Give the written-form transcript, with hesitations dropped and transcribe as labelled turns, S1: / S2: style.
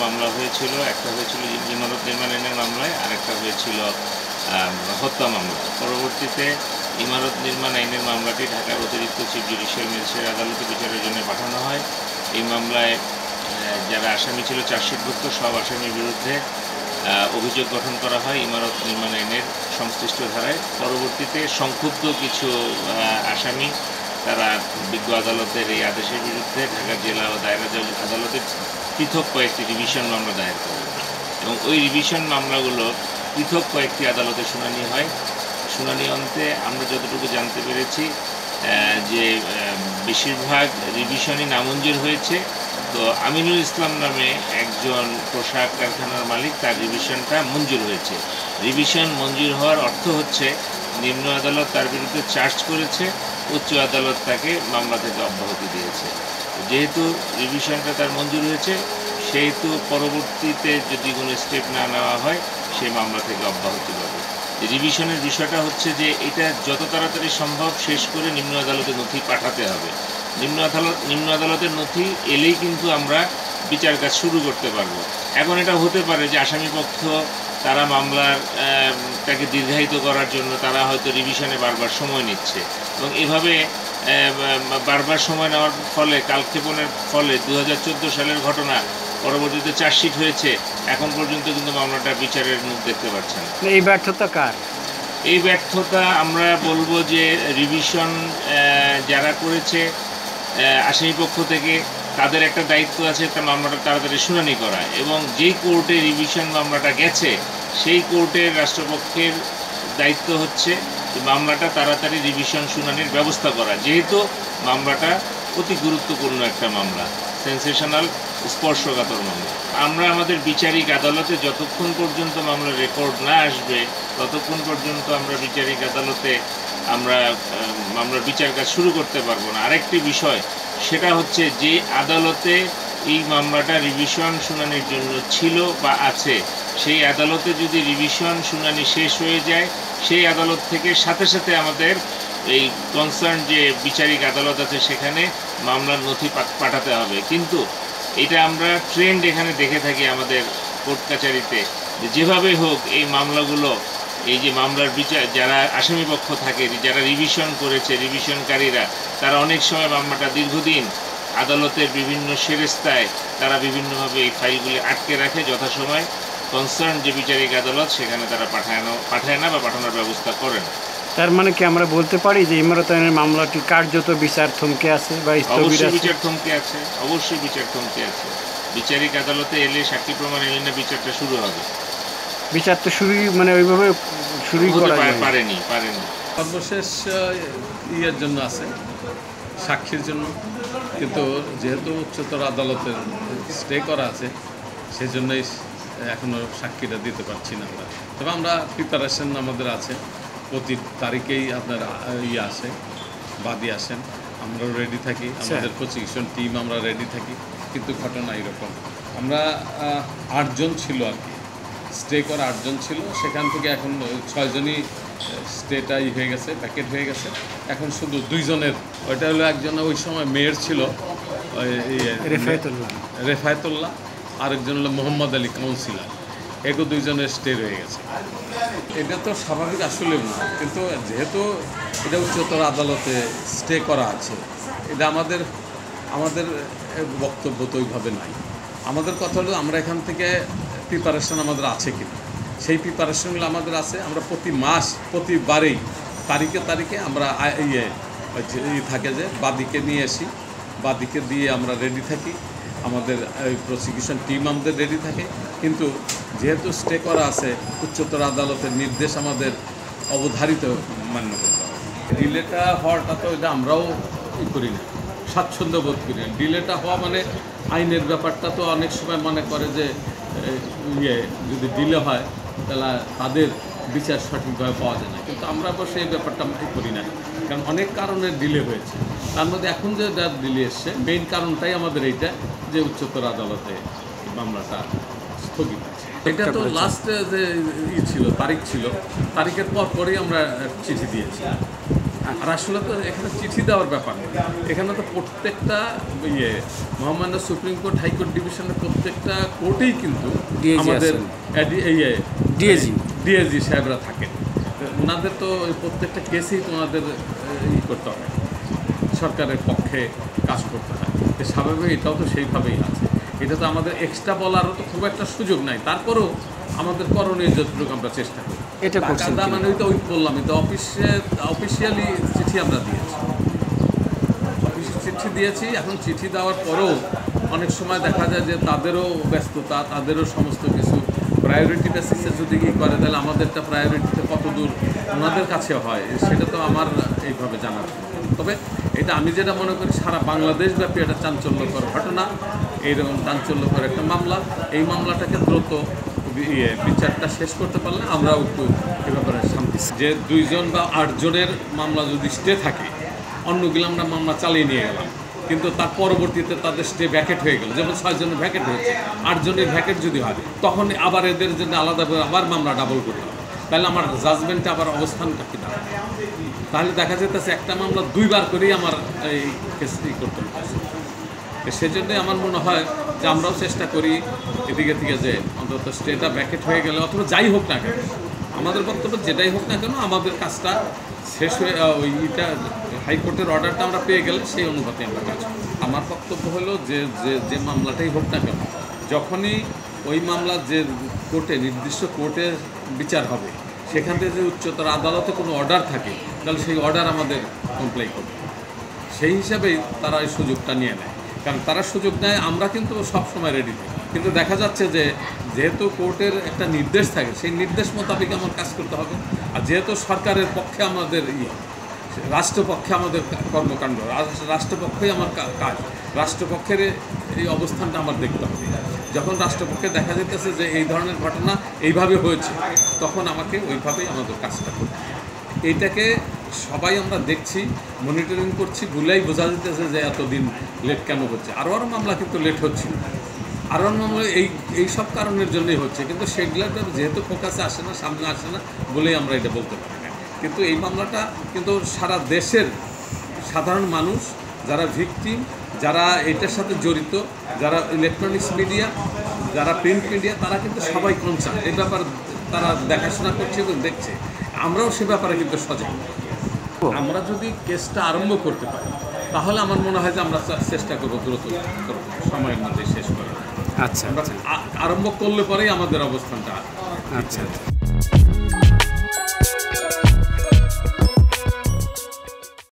S1: মামলা হয়েছিল। একটা হয়েছিল ইমারত নির্মাণ আইনের মামলায়, আরেকটা হয়েছিল হত্যা মামলা। পরবর্তীতে ইমারত নির্মাণ আইনের মামলাটি ঢাকার অতিরিক্ত চিফ জুডিশিয়াল ম্যাজিস্ট্রেট আদালতে বিচারের জন্য পাঠানো হয়। এই মামলায় যারা আসামি ছিল চার্জশিটভুক্ত সব আসামির বিরুদ্ধে অভিযোগ গঠন করা হয় ইমারত নির্মাণ আইনের সংশ্লিষ্ট ধারায়। পরবর্তীতে সংক্ষুব্ধ কিছু আসামি তারা বিজ্ঞ আদালতের এই আদেশের বিরুদ্ধে ঢাকা জেলা ও দায়রা জজ আদালতে পৃথক কয়েকটি রিভিশন মামলা দায়ের করে এবং ওই রিভিশন মামলাগুলো পৃথক কয়েকটি আদালতে শুনানি হয়। শুনানি অন্তে আমরা যতটুকু জানতে পেরেছি যে বেশিরভাগ রিভিশনই নামঞ্জুর হয়েছে। তো আমিনুল ইসলাম নামে একজন পোশাক কারখানার মালিক, তার রিভিশনটা মঞ্জুর হয়েছে। রিভিশন মঞ্জুর হওয়ার অর্থ হচ্ছে নিম্ন আদালত তার বিরুদ্ধে চার্জ করেছে, উচ্চ আদালত তাকে মামলা থেকে অব্যাহতি দিয়েছে। যেহেতু রিভিশনটা তার মঞ্জুর হয়েছে সেহেতু পরবর্তীতে যদি কোনো স্টেপ না নেওয়া হয় সেই মামলা থেকে অব্যাহতি পাবে। রিভিশনের বিষয়টা হচ্ছে যে এটা যত তাড়াতাড়ি সম্ভব শেষ করে নিম্ন আদালতে নথি পাঠাতে হবে। নিম্ন আদালতের নথি এলেই কিন্তু আমরা বিচার কাজ শুরু করতে পারবো। এখন এটা হতে পারে যে আসামিপক্ষ তারা মামলার তাকে দীর্ঘায়িত করার জন্য তারা হয়তো রিভিশনে বারবার সময় নিচ্ছে এবং এভাবে বারবার সময় নেওয়ার ফলে কালক্ষেপণের ফলে 2014 সালের ঘটনা পরবর্তীতে চার্জশিট হয়েছে, এখন পর্যন্ত কিন্তু মামলাটা বিচারের মুখ দেখতে পাচ্ছে না।
S2: এই ব্যর্থতা কার?
S1: এই ব্যর্থতা আমরা বলবো যে রিভিশন যারা করেছে আসামিপক্ষ থেকে তাদের একটা দায়িত্ব আছে তার মামলাটা তাড়াতাড়ি শুনানি করা এবং যেই কোর্টে রিভিশন মামলাটা গেছে সেই কোর্টের রাষ্ট্রপক্ষের দায়িত্ব হচ্ছে মামলাটা তাড়াতাড়ি রিভিশন শুনানির ব্যবস্থা করা, যেহেতু মামলাটা অতি গুরুত্বপূর্ণ একটা মামলা, সেন্সেশনাল স্পর্শকাতর মামলা। আমরা আমাদের বিচারিক আদালতে যতক্ষণ পর্যন্ত মামলার রেকর্ড না আসবে ততক্ষণ পর্যন্ত আমরা বিচারিক আদালতে আমরা মামলার বিচার কাজ শুরু করতে পারবো না। আরেকটি বিষয় সেটা হচ্ছে যে আদালতে এই মামলাটা রিভিশন শুনানির জন্য ছিল বা আছে সেই আদালতে যদি রিভিশন শুনানি শেষ হয়ে যায় সেই আদালত থেকে সাথে সাথে আমাদের এই কনসার্ন যে বিচারিক আদালত আছে সেখানে মামলার নথি পাঠাতে হবে। কিন্তু এটা আমরা ট্রেন্ড এখানে দেখে থাকি আমাদের কোর্ট কাছারিতে, যেভাবে হোক এই মামলাগুলো এই যে মামলার বিচার যারা আসামিপক্ষ থাকে যারা রিভিশন করেছে রিভিশনকারীরা তারা অনেক সময় মামলাটা দীর্ঘদিন আদালতের বিভিন্ন সেরেস্তায় তারা বিভিন্নভাবে এই ফাইলগুলি আটকে রাখে, যথাসময় কনসার্ন যে বিচারিক আদালত সেখানে তারা পাঠায় না বা পাঠানোর ব্যবস্থা করে না।
S2: তার মানে কি আমরা বলতে পারি যে ইমারত আইনের মামলাটি কার্যত বিচার থমকে আছে বা
S1: অবশ্যই বিচার থমকে আছে, অবশ্যই বিচার থমকে আছে। বিচারিক আদালতে এলে সাক্ষী প্রমাণ এলে না বিচারটা শুরু হবে।
S2: বিচার তো মানে ওইভাবে শুরুই করা
S1: পারেনি।
S3: সর্বশেষ ইয়ের জন্য আছে, সাক্ষীর জন্য, কিন্তু যেহেতু উচ্চতর আদালতের স্টে করা আছে সেজন্যই এখনও সাক্ষীটা দিতে পারছি না আমরা। তবে আমরা প্রিপারেশন আমাদের আছে, প্রতি তারিখেই আপনার আসে বাদী আসেন, আমরাও রেডি থাকি, আমাদের প্রসিকিউশন টিম আমরা রেডি থাকি। কিন্তু ঘটনা এরকম, আমরা 8 জন ছিল আর কি, স্টে করা 8 জন ছিল, সেখান থেকে এখন 6 জনই স্টেটাই হয়ে গেছে, প্যাকেট হয়ে গেছে। এখন শুধু 2 জনের, ওইটা হলো একজন ওই সময় মেয়র ছিল রেফায়েতুল্লাহ, আরেকজন হলো মোহাম্মদ আলী কাউন্সিলর, এগো 2 জনের স্টে রয়ে গেছে। এটা তো স্বাভাবিক আসলে না, কিন্তু যেহেতু এটা উচ্চতর আদালতে স্টে করা আছে, এটা আমাদের বক্তব্য তো ওইভাবে নাই। আমাদের কথা হলো আমরা এখান থেকে প্রিপারেশন আমাদের আছে কিনা, সেই প্রিপারেশনগুলো আমাদের আছে। আমরা প্রতিবারেই তারিখে আমরা থাকে যে বাদীকে নিয়ে আসি, বাদীকে দিয়ে আমরা রেডি থাকি, আমাদের প্রসিকিউশন টিম আমাদের রেডি থাকে। কিন্তু যেহেতু স্টে করা আছে, উচ্চতর আদালতের নির্দেশ আমাদের অবধারিত মান্য করতে হবে। ডিলেটা হওয়াটা তো এটা আমরাও করি না, স্বাচ্ছন্দ্য বোধ করি না। ডিলেটা হওয়া মানে আইনের ব্যাপারটা তো অনেক সময় মনে করে যে যদি ডিলে হয় তাহলে তাদের বিচার সঠিকভাবে পাওয়া যায় না, কিন্তু আমরা অবশ্যই এই ব্যাপারটা করি না, কারণ অনেক কারণে ডিলে হয়েছে। তার মধ্যে এখন যে ডিলে এসছে মেইন কারণটাই আমাদের এইটা যে উচ্চতর আদালতে মামলাটা স্থগিত আছে। এটা তো লাস্টে যে তারিখ ছিল, তারিখের পরই আমরা চিঠি দিয়েছি। আর আসলে তো এখানে চিঠি দেওয়ার ব্যাপার নেই, এখানে তো প্রত্যেকটা মহামান্য সুপ্রিম কোর্ট হাইকোর্ট ডিভিশনের প্রত্যেকটা কোর্টেই কিন্তু
S2: DAG
S3: আমাদের
S2: DAG
S3: ডিএজি সাহেবরা থাকেন। ওনাদের তো প্রত্যেকটা কেসেই তো ওনাদের করতে হয়, সরকারের পক্ষে কাজ করতে হয়। স্বাভাবিক এটাও তো সেইভাবেই আছে। এটা তো আমাদের এক্সট্রা বলারও তো খুব একটা সুযোগ নাই, তারপরেও আমাদের করণীয় যতটুকু আমরা চেষ্টা করি।
S2: এটা করছেন
S3: টাকা মানে ওই তো বললাম, তো অফিসিয়ালি চিঠি আমরা দিয়েছি, চিঠি দিয়েছি। এখন চিঠি দেওয়ার পরেও অনেক সময় দেখা যায় যে তাদেরও ব্যস্ততা, তাদেরও সমস্ত কিছু প্রায়োরিটি বেসিসে যদি কি করে, তাহলে আমাদেরটা প্রায়োরিটিতে কত দূর ওনাদের কাছে হয় সেটা তো আমার এইভাবে জানা। তবে এটা আমি যেটা মনে করি সারা বাংলাদেশব্যাপী একটা চাঞ্চল্যকর ঘটনা, এইরকম চাঞ্চল্যকর একটা মামলা। এই মামলাটাকে দ্রুত বিচারটা শেষ করতে পারলে আমরাও একটু এ ব্যাপারে শান্তি। যে 2 জন বা 8 জনের মামলা যদি স্টে থাকে, অন্যগুলো আমরা মামলা চালিয়ে নিয়ে গেলাম, কিন্তু তার পরবর্তীতে তাদের স্টে ভ্যাকেট হয়ে গেল, যেমন 6 জনের ভ্যাকেট হয়েছে, 8 জনের ভ্যাকেট যদি হয়, তখন আবার এদের জন্য আলাদা আবার মামলা ডাবল করতে হবে। তাহলে আমার জাজমেন্টে আবার অবস্থানটা কী দাঁড়ায়? তাহলে দেখা যেতেছে একটা মামলা 2 বার করেই আমার এই কেসটি করতে হচ্ছে। সেজন্যই আমার মনে হয় যে আমরাও চেষ্টা করি এদিকে থেকে যে অন্তত স্টেটা ব্যাকেট হয়ে গেলে অথবা যাই হোক না কেন, আমাদের বক্তব্য যেটাই হোক না কেন, আমাদের কাজটা শেষ হয়ে ওইটা হাইকোর্টের অর্ডারটা আমরা পেয়ে গেলে সেই অনুপাতে আমরা কাজ করি। আমার বক্তব্য হলো যে যে মামলাটাই হোক না কেন, যখনই ওই মামলার যে কোর্টে নির্দিষ্ট কোর্টে বিচার হবে, সেখান থেকে যে উচ্চতর আদালতে কোনো অর্ডার থাকে, তাহলে সেই অর্ডার আমাদের কমপ্লাই করবে। সেই হিসাবেই তারা এই সুযোগটা নিয়ে নেয়, কারণ তারা সুযোগ নেয়, আমরা কিন্তু সবসময় রেডি থাকি। কিন্তু দেখা যাচ্ছে যে যেহেতু কোর্টের একটা নির্দেশ থাকে, সেই নির্দেশ মোতাবেক আমার কাজ করতে হবে। আর যেহেতু সরকারের পক্ষে আমাদের রাষ্ট্রপক্ষে আমাদের কর্মকাণ্ড, রাষ্ট্রপক্ষেই আমার কাজ, রাষ্ট্রপক্ষের এই অবস্থানটা আমার দেখতে হবে। যখন রাষ্ট্রপক্ষে দেখা যেতেছে যে এই ধরনের ঘটনা এইভাবে হয়েছে, তখন আমাকে ওইভাবেই আমাদের কাজটা করতে হবে। এইটাকে সবাই আমরা দেখছি, মনিটরিং করছি, ভুলেই বোঝা যেতেছে যে এতদিন লেট কেন হচ্ছে। আরও মামলা কিন্তু লেট হচ্ছে, আরও মামলা এই সব কারণের জন্যই হচ্ছে, কিন্তু সেগুলো যেহেতু ফোকাসে আসে না, সামনে আসে না বলেই আমরা এটা বলতে পারি না। কিন্তু এই মামলাটা কিন্তু সারা দেশের সাধারণ মানুষ যারা ভিকটিম, যারা এটার সাথে জড়িত, যারা ইলেকট্রনিক্স মিডিয়া, যারা প্রিন্ট মিডিয়া, তারা কিন্তু সবাই কনসার্ন এই ব্যাপার, তারা দেখাশোনা করছে এবং দেখছে। আমরাও সে ব্যাপারে কিন্তু সজাগ। আমরা যদি কেসটা আরম্ভ করতে পারি, তাহলে আমার মনে হয় যে আমরা চেষ্টা করবো দ্রুত সময়ের মধ্যে শেষ করা।
S2: আচ্ছা,
S3: আমরা আরম্ভ করলে পরেই আমাদের অবস্থানটা।
S2: আচ্ছা।